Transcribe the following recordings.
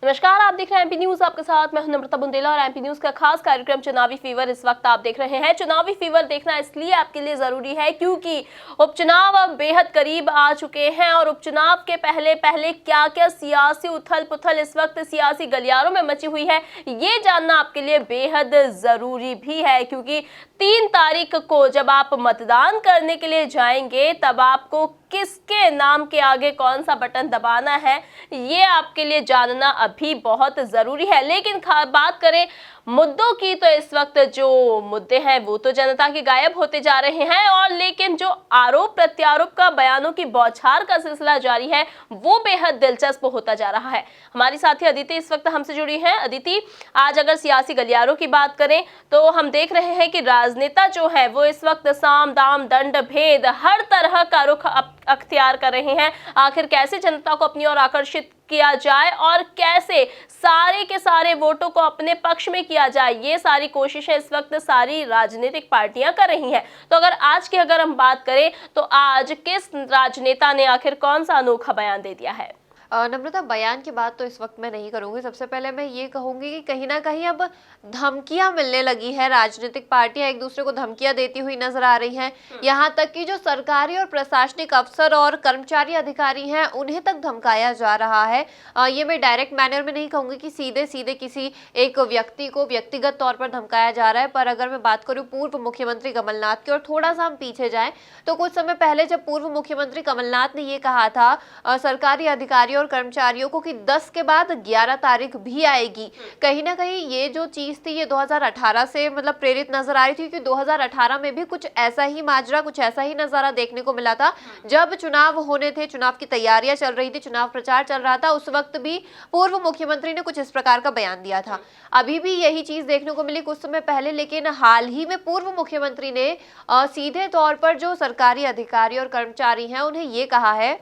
नमस्कार, आप देख रहे हैं एमपी न्यूज। आपके साथ मैं हूं नम्रता बुंदेला और एमपी न्यूज का खास कार्यक्रम चुनावी फीवर इस वक्त आप देख रहे हैं। चुनावी फीवर देखना इसलिए आपके लिए जरूरी है क्योंकि उपचुनाव अब बेहद करीब आ चुके हैं और उपचुनाव के पहले पहले क्या क्या सियासी उथल पुथल इस वक्त सियासी गलियारों में मची हुई है, ये जानना आपके लिए बेहद जरूरी भी है। क्योंकि 3 तारीख को जब आप मतदान करने के लिए जाएंगे तब आपको किसके नाम के आगे कौन सा बटन दबाना है ये आपके लिए जानना अभी बहुत जरूरी है। लेकिन बात करें मुद्दों की तो इस वक्त जो मुद्दे हैं वो तो जनता के गायब होते जा रहे हैं और लेकिन जो आरोप प्रत्यारोप का बयानों की बौछार का सिलसिला जारी है वो बेहद दिलचस्प होता जा रहा है। हमारी साथी अदिति इस वक्त हमसे जुड़ी हैं। अदिति, आज अगर सियासी गलियारों की बात करें तो हम देख रहे हैं कि राजनेता जो है वो इस वक्त साम दाम दंड भेद हर तरह का रुख अख्तियार कर रहे हैं। आखिर कैसे जनता को अपनी ओर आकर्षित किया जाए और कैसे सारे के सारे वोटों को अपने पक्ष में किया जाए, ये सारी कोशिशें इस वक्त सारी राजनीतिक पार्टियां कर रही हैं। तो अगर हम बात करें तो आज किस राजनेता ने आखिर कौन सा अनोखा बयान दे दिया है? नम्रता, बयान की बात तो इस वक्त मैं नहीं करूंगी। सबसे पहले मैं ये कहूंगी कि कहीं ना कहीं अब धमकियां मिलने लगी है। राजनीतिक पार्टियां एक दूसरे को धमकियां देती हुई नजर आ रही हैं। यहाँ तक कि जो सरकारी और प्रशासनिक अफसर और कर्मचारी अधिकारी हैं उन्हें तक धमकाया जा रहा है। ये मैं डायरेक्ट मैनर में नहीं कहूंगी कि सीधे सीधे किसी एक व्यक्ति को व्यक्तिगत तौर पर धमकाया जा रहा है, पर अगर मैं बात करूँ पूर्व मुख्यमंत्री कमलनाथ की और थोड़ा सा हम पीछे जाएं तो कुछ समय पहले जब पूर्व मुख्यमंत्री कमलनाथ ने ये कहा था सरकारी अधिकारियों और कर्मचारियों को कि 10 के बाद 11 तारीख भी आएगी, कहीं ना कहीं ये जो चीज थी ये 2018 से मतलब प्रेरित नजर आ रही थी। क्योंकि 2018 में भी कुछ ऐसा ही माजरा, कुछ ऐसा ही नजारा देखने को मिला था। जब चुनाव होने थे, चुनाव की तैयारियां चल रही थी, चुनाव प्रचार चल रहा था, उस वक्त भी पूर्व मुख्यमंत्री ने कुछ इस प्रकार का बयान दिया था। अभी भी यही चीज देखने को मिली कुछ समय पहले, लेकिन हाल ही में पूर्व मुख्यमंत्री ने सीधे तौर पर जो सरकारी अधिकारी और कर्मचारी हैं उन्हें ये कहा है।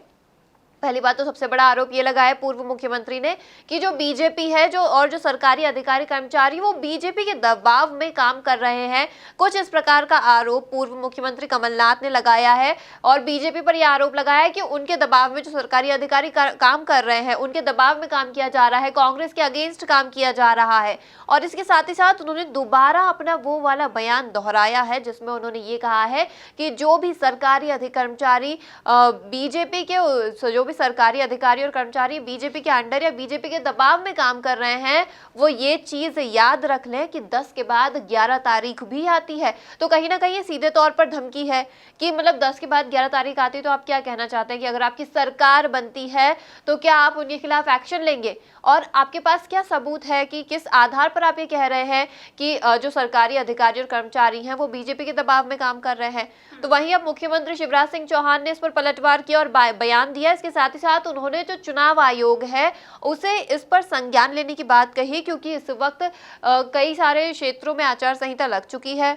पहली बात तो सबसे बड़ा आरोप ये लगा है पूर्व मुख्यमंत्री ने कि जो बीजेपी है जो सरकारी अधिकारी कर्मचारी वो बीजेपी के दबाव में काम कर रहे हैं। कुछ इस प्रकार का आरोप पूर्व मुख्यमंत्री कमलनाथ ने लगाया है और बीजेपी पर यह आरोप लगाया है कि उनके दबाव में जो सरकारी अधिकारी काम कर रहे हैं उनके दबाव में काम किया जा रहा है, कांग्रेस के अगेंस्ट काम किया जा रहा है। और इसके साथ ही साथ उन्होंने दोबारा अपना वो वाला बयान दोहराया है जिसमें उन्होंने ये कहा है कि जो भी सरकारी कर्मचारी बीजेपी के जो भी सरकारी अधिकारी और कर्मचारी बीजेपी के अंडर या बीजेपी के दबाव में काम कर रहे हैं वो ये चीज याद रख लें कि 10 के बाद 11 तारीख भी आती है। तो कहीं ना कहीं ये सीधे तौर पर धमकी है कि मतलब 10 के बाद 11 तारीख आती है तो आप क्या कहना चाहते हैं कि अगर आपकी सरकार बनती है तो क्या आप उनके खिलाफ एक्शन लेंगे और आपके पास क्या सबूत है कि किस आधार पर आप ये कह रहे हैं कि जो सरकारी अधिकारी और कर्मचारी हैं वो बीजेपी के दबाव में काम कर रहे हैं। तो वहीं अब मुख्यमंत्री शिवराज सिंह चौहान ने इस पर पलटवार किया और बयान दिया। इसके साथ ही साथ उन्होंने जो चुनाव आयोग है उसे इस पर संज्ञान लेने की बात कही क्योंकि इस वक्त कई सारे क्षेत्रों में आचार संहिता लग चुकी है।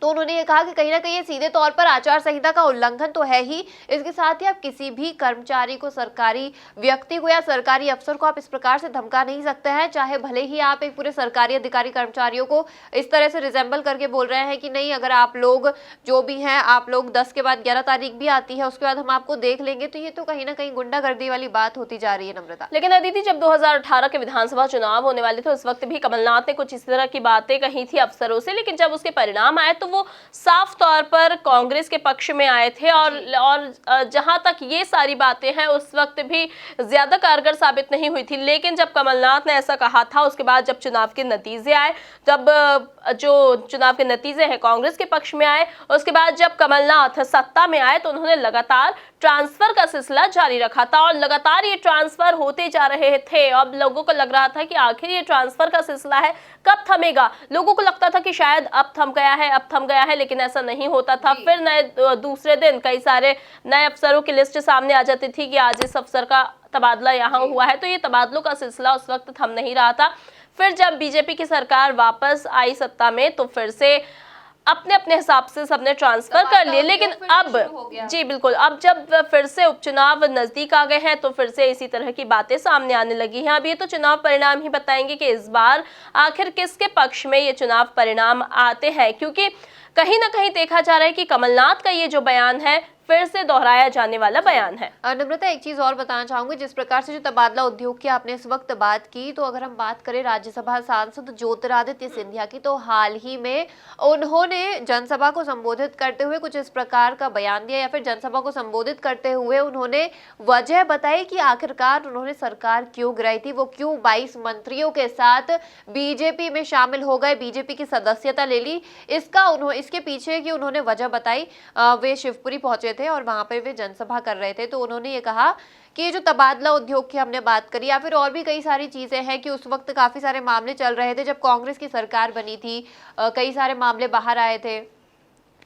तो उन्होंने ये कहा कि कहीं ना कहीं ये सीधे तौर पर आचार संहिता का उल्लंघन तो है ही, इसके साथ ही आप किसी भी कर्मचारी को, सरकारी व्यक्ति को या सरकारी अफसर को आप इस प्रकार से धमका नहीं सकते हैं, चाहे भले ही आप एक पूरे सरकारी अधिकारी कर्मचारियों को इस तरह से रिजेंबल करके बोल रहे हैं कि नहीं अगर आप लोग जो भी हैं आप लोग 10 के बाद 11 तारीख भी आती है उसके बाद हम आपको देख लेंगे। तो ये तो कहीं ना कहीं गुंडागर्दी वाली बात होती जा रही है नम्रता। लेकिन अदिति, जब 2018 के विधानसभा चुनाव होने वाले थे उस वक्त भी कमलनाथ ने कुछ इस तरह की बातें कही थी अफसरों से, लेकिन जब उसके परिणाम आए तो वो साफ तौर पर कांग्रेस के पक्ष में आए थे और जहां तक ये सारी बातें हैं उस वक्त भी ज्यादा कारगर साबित नहीं हुई थी। लेकिन जब कमलनाथ ने ऐसा कहा था उसके बाद जब चुनाव के नतीजे आए, जब जो चुनाव के नतीजे हैं कांग्रेस के पक्ष में आए, उसके बाद जब कमलनाथ सत्ता में आए तो उन्होंने लगातार ट्रांसफर का सिलसिला जारी रखा था और लगातार ये ट्रांसफर होते जा रहे थे। अब लोगों को लग रहा था कि आखिर ये ट्रांसफर का सिलसिला है कब थमेगा। लोगों को लगता था कि शायद अब थम गया है, लेकिन ऐसा नहीं होता था। फिर दूसरे दिन कई सारे नए अफसरों की लिस्ट सामने आ जाती थी कि आज इस अफसर का तबादला यहाँ हुआ है। तो ये तबादलों का सिलसिला उस वक्त थम नहीं रहा था। फिर जब बीजेपी की सरकार वापस आई सत्ता में तो फिर से अपने अपने हिसाब से सबने ट्रांसफर कर लिए। लेकिन अब जी बिल्कुल, अब जब फिर से उपचुनाव नजदीक आ गए हैं तो फिर से इसी तरह की बातें सामने आने लगी हैं। अब ये तो चुनाव परिणाम ही बताएंगे कि इस बार आखिर किसके पक्ष में ये चुनाव परिणाम आते हैं, क्योंकि कहीं ना कहीं देखा जा रहा है कि कमलनाथ का ये जो बयान है फिर से दोहराया जाने वाला बयान है। नम्रता, एक चीज और बताना चाहूंगी, जिस प्रकार से जो तबादला उद्योग की आपने इस वक्त बात की, तो अगर हम बात करें राज्यसभा सांसद ज्योतिरादित्य सिंधिया की, तो हाल ही में उन्होंने जनसभा को संबोधित करते हुए कुछ इस प्रकार का बयान दिया, या फिर जनसभा को संबोधित करते हुए उन्होंने वजह बताई कि आखिरकार उन्होंने सरकार क्यों गिराई थी, वो क्यों 22 मंत्रियों के साथ बीजेपी में शामिल हो गए, बीजेपी की सदस्यता ले ली। इसके पीछे की उन्होंने वजह बताई। वे शिवपुरी पहुंचे थे और वहां पर वे जनसभा कर रहे थे, तो उन्होंने ये कहा कि जो तबादला उद्योग की हमने बात करी, या फिर और भी कई सारी चीजें हैं कि उस वक्त काफी सारे मामले चल रहे थे जब कांग्रेस की सरकार बनी थी, कई सारे मामले बाहर आए थे।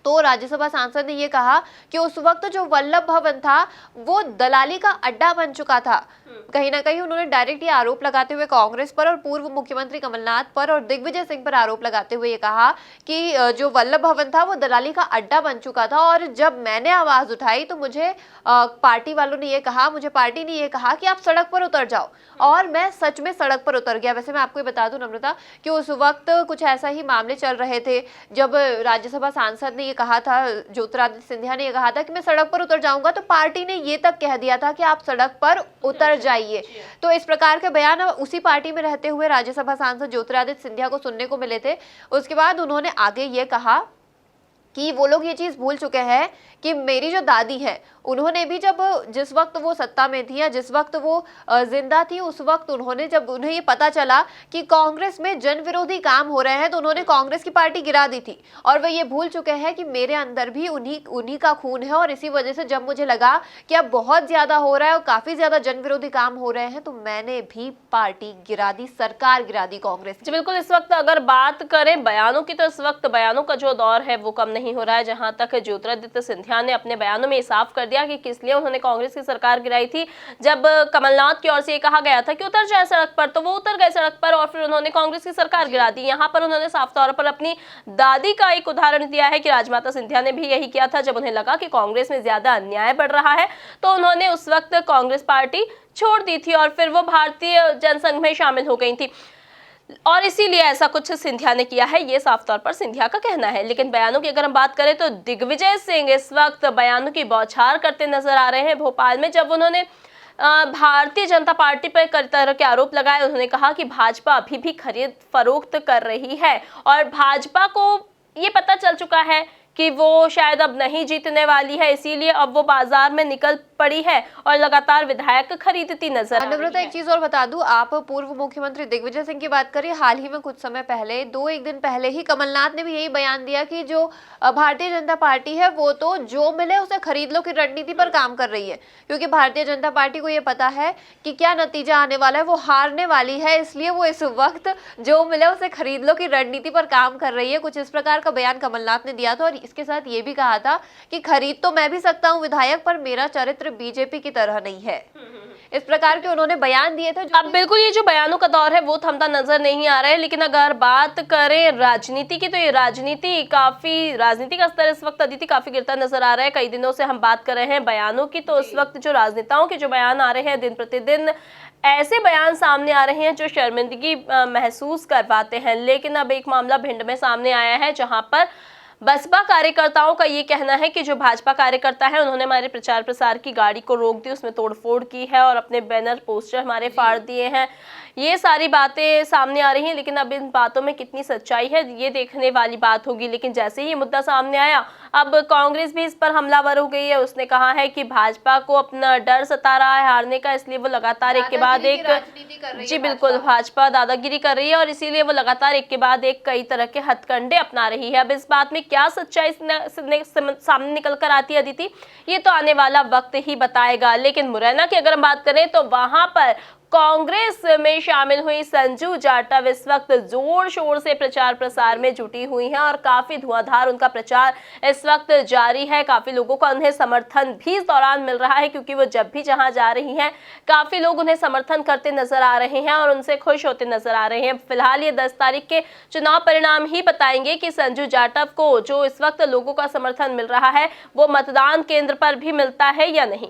तो राज्यसभा सांसद ने ये कहा कि उस वक्त जो वल्लभ भवन था वो दलाली का अड्डा बन चुका था। कहीं ना कहीं उन्होंने डायरेक्ट ये आरोप लगाते हुए कांग्रेस पर और पूर्व मुख्यमंत्री कमलनाथ पर और दिग्विजय सिंह पर आरोप लगाते हुए ये कहा कि जो वल्लभ भवन था वो दलाली का अड्डा बन चुका था, और जब मैंने आवाज उठाई तो मुझे पार्टी वालों ने ये कहा, मुझे पार्टी ने ये कहा कि आप सड़क पर उतर जाओ, और मैं सच में सड़क पर उतर गया। वैसे मैं आपको ये बता दूं नम्रता कि उस वक्त कुछ ऐसा ही मामले चल रहे थे जब राज्यसभा सांसद ने ये कहा था, ज्योतिरादित्य सिंधिया ने ये कहा था कि मैं सड़क पर उतर जाऊंगा, तो पार्टी ने ये तक कह दिया था कि आप सड़क पर उतर जाइए। तो इस प्रकार के बयान उसी पार्टी में रहते हुए राज्यसभा सांसद ज्योतिरादित्य सिंधिया को सुनने को मिले थे। उसके बाद उन्होंने आगे ये कहा कि वो लोग ये चीज भूल चुके हैं कि मेरी जो दादी है उन्होंने भी जिस वक्त वो सत्ता में थी या जिस वक्त वो जिंदा थी, उस वक्त जब उन्हें ये पता चला कि कांग्रेस में जन विरोधी काम हो रहे हैं तो उन्होंने कांग्रेस की पार्टी गिरा दी थी, और वे ये भूल चुके हैं कि मेरे अंदर भी उन्हीं का खून है, और इसी वजह से जब मुझे लगा कि अब बहुत ज्यादा हो रहा है और काफी ज्यादा जन विरोधी काम हो रहे हैं तो मैंने भी पार्टी गिरा दी, सरकार गिरा दी कांग्रेस। जी बिल्कुल, इस वक्त अगर बात करें बयानों की तो इस वक्त बयानों का जो दौर है वो कम नहीं हो रहा है। जहां तक ज्योतिरादित्य सिंधिया ने अपने बयानों में साफ कर दिया कि किस लिए उन्होंने कांग्रेस की सरकार गिराई थी। जब कमलनाथ की ओर से ये कहा गया था कि उतर जाए सड़क पर, तो वो उतर गए सड़क पर और फिर उन्होंने कांग्रेस की सरकार गिरा दी। यहाँ पर उन्होंने साफ तौर पर अपनी दादी का एक उदाहरण दिया है कि राजमाता सिंधिया ने भी यही किया था। जब उन्हें लगा कि कांग्रेस में ज्यादा अन्याय बढ़ रहा है तो उन्होंने उस वक्त कांग्रेस पार्टी छोड़ दी थी और फिर वो भारतीय जनसंघ में शामिल हो गई थी, और इसीलिए ऐसा कुछ सिंधिया ने किया है, ये साफ तौर पर सिंधिया का कहना है। लेकिन बयानों की अगर हम बात करें तो दिग्विजय सिंह इस वक्त बयानों की बौछार करते नजर आ रहे हैं। भोपाल में जब उन्होंने भारतीय जनता पार्टी पर कई तरह के आरोप लगाए, उन्होंने कहा कि भाजपा अभी भी खरीद फरोख्त कर रही है और भाजपा को ये पता चल चुका है कि वो शायद अब नहीं जीतने वाली है, इसीलिए अब वो बाजार में निकल पड़ी है और लगातार विधायक खरीदती नजर आ रही है। एक चीज और बता दूं, आप पूर्व मुख्यमंत्री दिग्विजय सिंह की बात करिए, हाल ही में कुछ समय पहले 2-1 दिन पहले ही कमलनाथ ने भी यही बयान दिया कि जो भारतीय जनता पार्टी है वो तो जो मिले उसे खरीद लो की रणनीति पर काम कर रही है, क्योंकि भारतीय जनता पार्टी को ये पता है कि क्या नतीजा आने वाला है, वो हारने वाली है, इसलिए वो इस वक्त जो मिले उसे खरीद लो की रणनीति पर काम कर रही है। कुछ इस प्रकार का बयान कमलनाथ ने दिया था और इसके साथ ये भी कहा था कि खरीद तो मैं भी सकता हूं विधायक, पर मेरा चरित्र बीजेपी की तरह नहीं है। इस प्रकार के उन्होंने बयान दिए थे। अब बिल्कुल ये जो बयानों का दौर है वो थमता नजर नहीं आ रहा है। लेकिन अगर बात करें राजनीति की तो ये राजनीति का स्तर इस वक्त अदिति काफी गिरता नजर आ रहा है। कई दिनों से हम बात कर रहे हैं बयानों की, तो इस वक्त जो राजनेताओं के जो बयान आ रहे हैं दिन प्रतिदिन ऐसे बयान सामने आ रहे हैं जो शर्मिंदगी महसूस करवाते हैं। लेकिन अब एक मामला भिंड में सामने आया है जहां पर बसपा कार्यकर्ताओं का ये कहना है कि जो भाजपा कार्यकर्ता है उन्होंने हमारे प्रचार प्रसार की गाड़ी को रोक दी, उसमें तोड़फोड़ की है और अपने बैनर पोस्टर हमारे फाड़ दिए हैं। ये सारी बातें सामने आ रही हैं, लेकिन अब इन बातों में कितनी सच्चाई है ये देखने वाली बात होगी। लेकिन जैसे ही ये मुद्दा सामने आया अब कांग्रेस भी इस पर हमलावर हो गई है। उसने कहा है कि भाजपा को अपना डर सता रहा है हारने का, इसलिए वो लगातार एक के बाद एक जी बिल्कुल भाजपा दादागिरी कर रही है और इसीलिए वो लगातार एक के बाद एक कई तरह के हथकंडे अपना रही है। अब इस बात में क्या सच्चाई सामने निकल कर आती है अदिति, ये तो आने वाला वक्त ही बताएगा। लेकिन मुरैना की अगर हम बात करें तो वहां पर कांग्रेस में शामिल हुई संजू जाटव इस वक्त जोर शोर से प्रचार प्रसार में जुटी हुई हैं और काफी धुआंधार उनका प्रचार इस वक्त जारी है। काफी लोगों का उन्हें समर्थन भी इस दौरान मिल रहा है, क्योंकि वो जब भी जहां जा रही हैं काफी लोग उन्हें समर्थन करते नजर आ रहे हैं और उनसे खुश होते नजर आ रहे हैं। फिलहाल ये 10 तारीख के चुनाव परिणाम ही बताएंगे कि संजू जाटव को जो इस वक्त लोगों का समर्थन मिल रहा है वो मतदान केंद्र पर भी मिलता है या नहीं।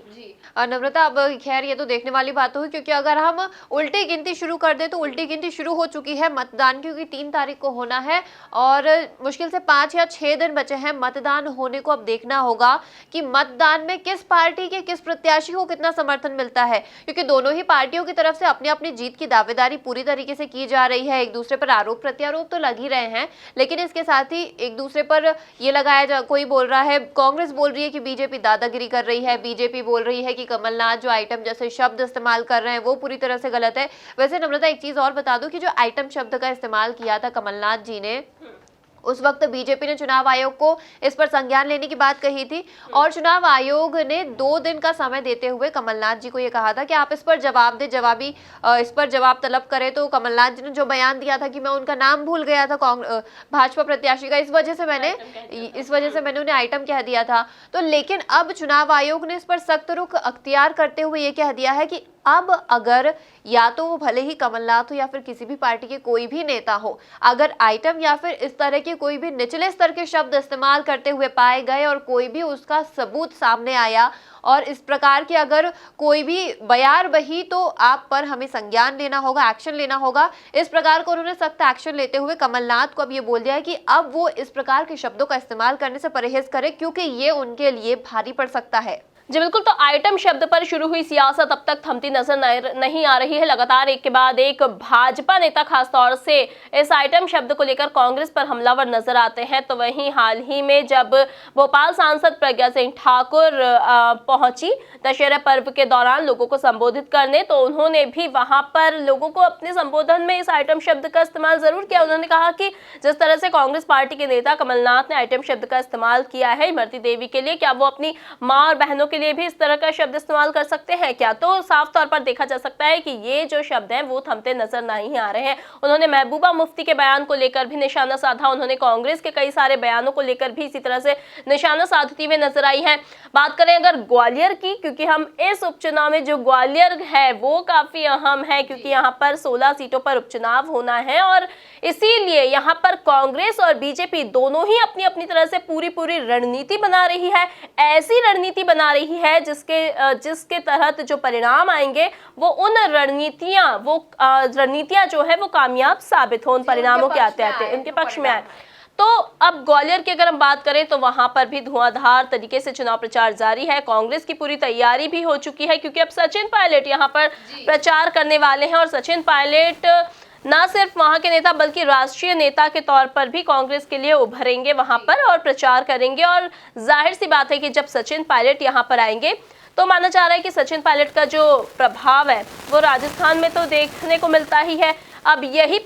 नम्रता, अब खैर ये तो देखने वाली बात हुई, क्योंकि अगर हम उल्टी गिनती शुरू कर दें तो उल्टी गिनती शुरू हो चुकी है मतदान, क्योंकि 3 तारीख को होना है और मुश्किल से 5 या 6 दिन बचे हैं मतदान होने को। अब देखना होगा कि मतदान में किस पार्टी के किस प्रत्याशी को कितना समर्थन मिलता है, क्योंकि दोनों ही पार्टियों की तरफ से अपनी अपनी जीत की दावेदारी पूरी तरीके से की जा रही है। एक दूसरे पर आरोप प्रत्यारोप तो लग ही रहे हैं, लेकिन इसके साथ ही एक दूसरे पर ये लगाया कोई बोल रहा है, कांग्रेस बोल रही है कि बीजेपी दादागिरी कर रही है, बीजेपी बोल रही है कि कमलनाथ जो आइटम जैसे शब्द इस्तेमाल कर रहे हैं वो पूरी तरह से गलत है। वैसे नम्रता, एक चीज और बता दूं कि जो आइटम शब्द का इस्तेमाल किया था कमलनाथ जी ने, उस वक्त बीजेपी ने चुनाव आयोग को इस पर संज्ञान लेने की बात कही थी और चुनाव आयोग ने 2 दिन का समय देते हुए कमलनाथ जी को यह कहा था कि आप इस पर जवाब दे, इस पर जवाब तलब करें। तो कमलनाथ जी ने जो बयान दिया था कि मैं उनका नाम भूल गया था भाजपा प्रत्याशी का, इस वजह से मैंने उन्हें आइटम कह दिया था। तो लेकिन अब चुनाव आयोग ने इस पर सख्त रुख अख्तियार करते हुए ये कह दिया है कि अब अगर या तो वो भले ही कमलनाथ हो या फिर किसी भी पार्टी के कोई भी नेता हो, अगर आइटम या फिर इस तरह के कोई भी निचले स्तर के शब्द इस्तेमाल करते हुए पाए गए और कोई भी उसका सबूत सामने आया और इस प्रकार की अगर कोई भी बयार बही, तो आप पर हमें संज्ञान लेना होगा, एक्शन लेना होगा। इस प्रकार को उन्होंने सख्त एक्शन लेते हुए कमलनाथ को अब ये बोल दिया है कि अब वो इस प्रकार के शब्दों का इस्तेमाल करने से परहेज करें, क्योंकि ये उनके लिए भारी पड़ सकता है। जी बिल्कुल, तो आइटम शब्द पर शुरू हुई सियासत अब तक थमती नजर नहीं आ रही है। लगातार एक के बाद एक भाजपा नेता खासतौर से इस आइटम शब्द को लेकर कांग्रेस पर हमलावर नजर आते हैं। तो वहीं हाल ही में जब भोपाल सांसद प्रज्ञा सिंह ठाकुर पहुंची दशहरा पर्व के दौरान लोगों को संबोधित करने, तो उन्होंने भी वहां पर लोगों को अपने संबोधन में इस आइटम शब्द का इस्तेमाल जरूर किया। उन्होंने कहा कि जिस तरह से कांग्रेस पार्टी के नेता कमलनाथ ने आइटम शब्द का इस्तेमाल किया है इमरती देवी के लिए, क्या वो अपनी माँ और बहनों के लिए भी इस तरह का शब्द इस्तेमाल कर सकते हैं क्या? तो साफ तौर पर देखा जा सकता है कि ये जो शब्द हैं वो थमते नजर नहीं आ रहे हैं। उन्होंने महबूबा मुफ्ती के बयान को लेकर भी निशाना साधा, उन्होंने कांग्रेस के कई सारे बयानों को लेकर भी इसी तरह से निशाना साधती हुए नजर आई है। बात करें अगर ग्वालियर की, क्योंकि हम इस उपचुनाव में जो ग्वालियर है वो काफी अहम है, क्योंकि यहाँ पर 16 सीटों पर उपचुनाव होना है और इसीलिए यहाँ पर कांग्रेस और बीजेपी दोनों ही अपनी अपनी तरह से पूरी रणनीति बना रही है। ऐसी रणनीति बना रही है जिसके तहत जो परिणाम आएंगे वो उन रणनीतियां जो है वो कामयाब साबित हो, उन परिणामों के आते उनके पक्ष में आए। तो अब ग्वालियर की अगर हम बात करें तो वहां पर भी धुआंधार तरीके से चुनाव प्रचार जारी है। कांग्रेस की पूरी तैयारी भी हो चुकी है, क्योंकि अब सचिन पायलट यहां पर प्रचार करने वाले हैं और सचिन पायलट न सिर्फ वहां के नेता बल्कि राष्ट्रीय नेता के तौर पर भी कांग्रेस के लिए उभरेंगे वहां पर और प्रचार करेंगे। और जाहिर सी बात है कि जब सचिन पायलट यहां पर आएंगे तो माना जा रहा है कि सचिन पायलट का जो प्रभाव है वो राजस्थान में तो देखने को मिलता ही है। अब यही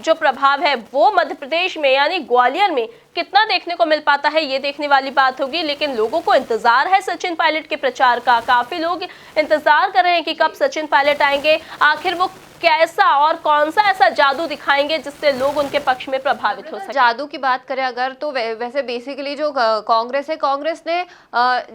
जो प्रभाव है वो मध्य प्रदेश में यानी ग्वालियर में कितना देखने को मिल पाता है ये देखने वाली बात होगी। लेकिन लोगों को इंतजार है सचिन पायलट के प्रचार का, काफी लोग इंतजार कर रहे हैं कि कब सचिन पायलट आएंगे, आखिर वो कैसा और कौन सा ऐसा जादू दिखाएंगे जिससे लोग उनके पक्ष में प्रभावित हो सके। जादू की बात करें अगर तो वैसे बेसिकली जो कांग्रेस है, कांग्रेस ने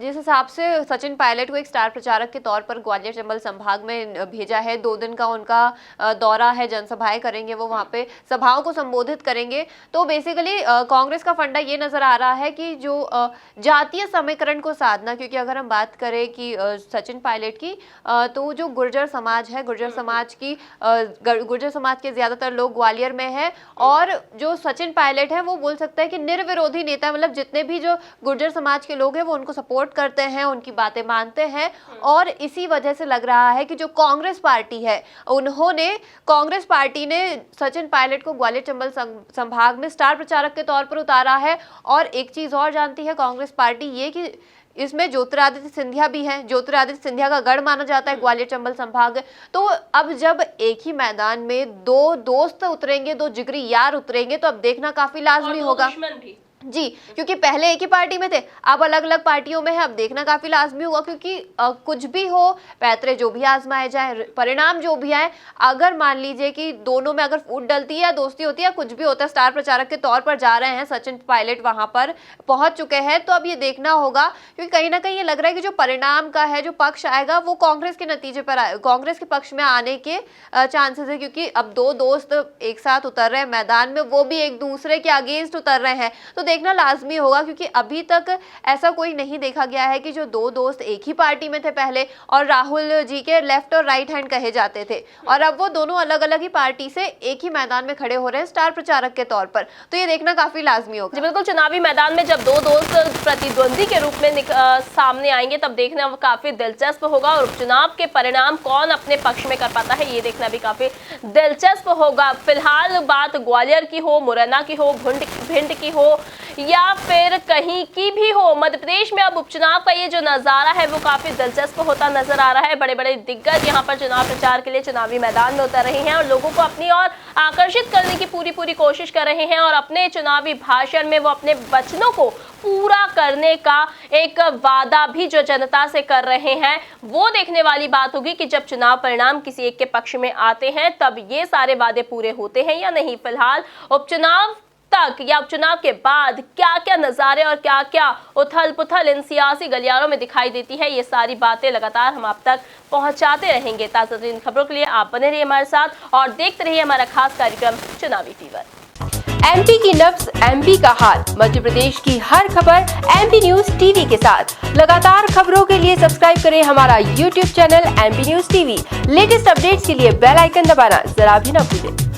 जिस हिसाब से सचिन पायलट को एक स्टार प्रचारक के तौर पर ग्वालियर चंबल संभाग में भेजा है, 2 दिन का उनका दौरा है, जनसभाएं करेंगे, वो वहां पे सभाओं को संबोधित करेंगे। तो बेसिकली कांग्रेस का फंडा ये नजर आ रहा है कि जो जातीय समीकरण को साधना, क्योंकि अगर हम बात करें कि सचिन पायलट की तो जो गुर्जर समाज है, गुर्जर समाज के ज्यादातर लोग ग्वालियर में है और जो सचिन पायलट है वो बोल सकता है कि निर्विरोधी नेता, मतलब जितने भी जो गुर्जर समाज के लोग हैं वो उनको सपोर्ट करते हैं, उनकी बातें मानते हैं। और इसी वजह से लग रहा है कि जो कांग्रेस पार्टी है कांग्रेस पार्टी ने सचिन पायलट को ग्वालियर चंबल संभाग में स्टार प्रचारक के तौर पर उतारा है। और एक चीज और जानती है कांग्रेस पार्टी ये कि इसमें ज्योतिरादित्य सिंधिया भी हैं, ज्योतिरादित्य सिंधिया का गढ़ माना जाता है ग्वालियर चंबल संभाग। तो अब जब एक ही मैदान में 2 दोस्त उतरेंगे, 2 जिगरी यार उतरेंगे, तो अब देखना काफी लाजमी होगा जी, क्योंकि पहले एक ही पार्टी में थे, अब अलग अलग पार्टियों में है। अब देखना काफी लाजमी हुआ, क्योंकि कुछ भी हो, पैतरे जो भी आजमाए जाए, परिणाम जो भी आए, अगर मान लीजिए कि दोनों में अगर फूट डलती है या दोस्ती होती है, कुछ भी होता है, स्टार प्रचारक के तौर पर जा रहे हैं सचिन पायलट, वहां पर पहुंच चुके हैं। तो अब ये देखना होगा, क्योंकि कहीं ना कहीं ये लग रहा है कि जो परिणाम का है, जो पक्ष आएगा वो कांग्रेस के नतीजे पर कांग्रेस के पक्ष में आने के चांसेस है, क्योंकि अब 2 दोस्त एक साथ उतर रहे हैं मैदान में, वो भी एक दूसरे के अगेंस्ट उतर रहे हैं। तो देखना लाजमी होगा, क्योंकि अभी तक ऐसा कोई नहीं देखा गया है कि जो दो दोस्त एक ही पार्टी में थे पहले और राहुल जी के लेफ्ट और राइट हैंड कहे जाते थे, और अब वो दोनों अलग अलग ही पार्टी से एक ही मैदान में खड़े हो रहे हैं स्टार प्रचारक के तौर पर। तो ये देखना काफी लाजमी होगा। जी बिल्कुल, चुनावी मैदान में जब दो दोस्त प्रतिद्वंदी के रूप में सामने आएंगे तब देखना काफी दिलचस्प होगा, और उपचुनाव के परिणाम कौन अपने पक्ष में कर पाता है ये देखना भी काफी दिलचस्प होगा। फिलहाल बात ग्वालियर की हो, मुरैना की हो, भिंड की हो या फिर कहीं की भी हो, मध्य प्रदेश में अब उपचुनाव का ये जो नजारा है वो काफी दिलचस्प होता नजर आ रहा है। बड़े बड़े दिग्गज यहाँ पर चुनाव प्रचार के लिए चुनावी मैदान में उतर रहे हैं और लोगों को अपनी ओर आकर्षित करने की पूरी कोशिश कर रहे हैं, और अपने चुनावी भाषण में वो अपने वचनों को पूरा करने का एक वादा भी जो जनता से कर रहे हैं। वो देखने वाली बात होगी कि जब चुनाव परिणाम किसी एक के पक्ष में आते हैं तब ये सारे वादे पूरे होते हैं या नहीं। फिलहाल उपचुनाव तक या उपचुनाव के बाद क्या क्या नजारे और क्या क्या उथल पुथल इन सियासी गलियारों में दिखाई देती है, ये सारी बातें लगातार हम आप तक पहुंचाते रहेंगे। ताज़ा तरीन खबरों के लिए आप बने रहिए हमारे साथ और देखते रहिए हमारा खास कार्यक्रम चुनावी फीवर। एमपी की नब्ज, एमपी का हाल, मध्य प्रदेश की हर खबर एमपी न्यूज टीवी के साथ। लगातार खबरों के लिए सब्सक्राइब करें हमारा YouTube channel MP news TV. Latest updates के लिए बेल आइकन दबाना जरा भी न भूलें।